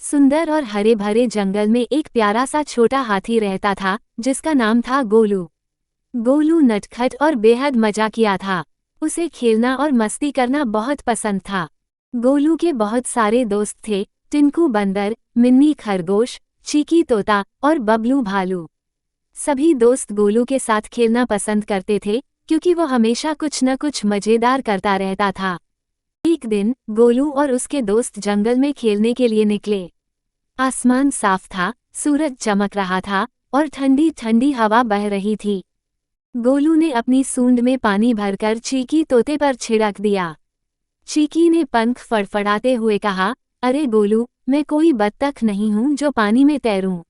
सुंदर और हरे भरे जंगल में एक प्यारा सा छोटा हाथी रहता था जिसका नाम था गोलू। गोलू नटखट और बेहद मजाकिया था। उसे खेलना और मस्ती करना बहुत पसंद था। गोलू के बहुत सारे दोस्त थे, टिंकू बंदर, मिन्नी खरगोश, चीकी तोता और बबलू भालू। सभी दोस्त गोलू के साथ खेलना पसंद करते थे क्योंकि वो हमेशा कुछ न कुछ मजेदार करता रहता था। एक दिन गोलू और उसके दोस्त जंगल में खेलने के लिए निकले। आसमान साफ था, सूरज चमक रहा था और ठंडी ठंडी हवा बह रही थी। गोलू ने अपनी सूंड में पानी भरकर चीकी तोते पर छिड़क दिया। चीकी ने पंख फड़फड़ाते हुए कहा, अरे गोलू, मैं कोई बत्तख नहीं हूँ जो पानी में तैरूं।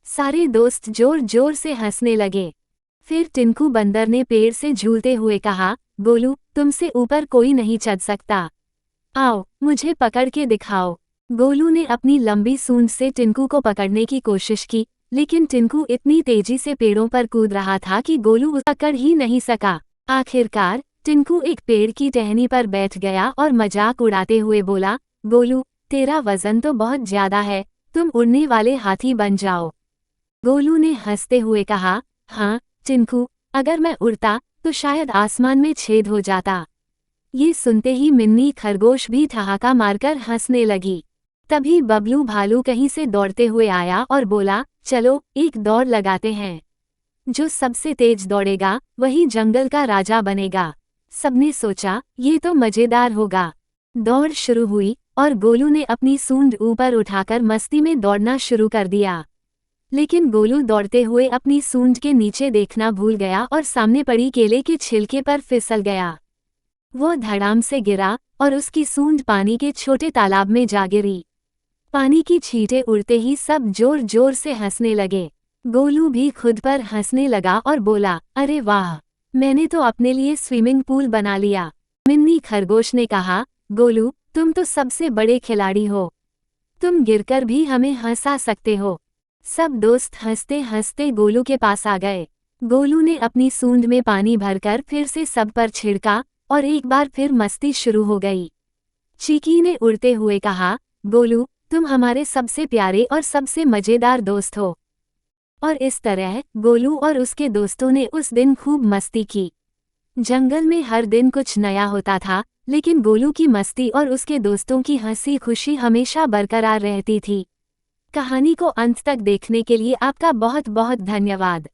सारे दोस्त जोर जोर से हंसने लगे। फिर टिंकू बंदर ने पेड़ से झूलते हुए कहा, गोलू, तुमसे ऊपर कोई नहीं चढ़ सकता। आओ, मुझे पकड़ के दिखाओ। गोलू ने अपनी लंबी सूंड से टिंकू को पकड़ने की कोशिश की, लेकिन टिंकू इतनी तेजी से पेड़ों पर कूद रहा था कि गोलू उसे पकड़ ही नहीं सका। आखिरकार टिंकू एक पेड़ की टहनी पर बैठ गया और मजाक उड़ाते हुए बोला, गोलू, तेरा वजन तो बहुत ज्यादा है, तुम उड़ने वाले हाथी बन जाओ। गोलू ने हंसते हुए कहा, हाँ टिंकू, अगर मैं उड़ता तो शायद आसमान में छेद हो जाता। ये सुनते ही मिन्नी खरगोश भी ठहाका मारकर हंसने लगी। तभी बबलू भालू कहीं से दौड़ते हुए आया और बोला, चलो एक दौड़ लगाते हैं। जो सबसे तेज दौड़ेगा वही जंगल का राजा बनेगा। सबने सोचा, ये तो मजेदार होगा। दौड़ शुरू हुई और गोलू ने अपनी सूंड ऊपर उठाकर मस्ती में दौड़ना शुरू कर दिया। लेकिन गोलू दौड़ते हुए अपनी सूंड के नीचे देखना भूल गया और सामने पड़ी केले के छिलके पर फिसल गया। वो धड़ाम से गिरा और उसकी सूंड पानी के छोटे तालाब में जा गिरी। पानी की छींटें उड़ते ही सब जोर जोर से हंसने लगे। गोलू भी खुद पर हंसने लगा और बोला, अरे वाह, मैंने तो अपने लिए स्विमिंग पूल बना लिया। मिन्नी खरगोश ने कहा, गोलू, तुम तो सबसे बड़े खिलाड़ी हो, तुम गिरकर भी हमें हंसा सकते हो। सब दोस्त हंसते हंसते गोलू के पास आ गए। गोलू ने अपनी सूंड में पानी भरकर फिर से सब पर छिड़का और एक बार फिर मस्ती शुरू हो गई। चीकी ने उड़ते हुए कहा, गोलू, तुम हमारे सबसे प्यारे और सबसे मजेदार दोस्त हो। और इस तरह गोलू और उसके दोस्तों ने उस दिन खूब मस्ती की। जंगल में हर दिन कुछ नया होता था, लेकिन गोलू की मस्ती और उसके दोस्तों की हंसी खुशी हमेशा बरकरार रहती थी। कहानी को अंत तक देखने के लिए आपका बहुत बहुत धन्यवाद।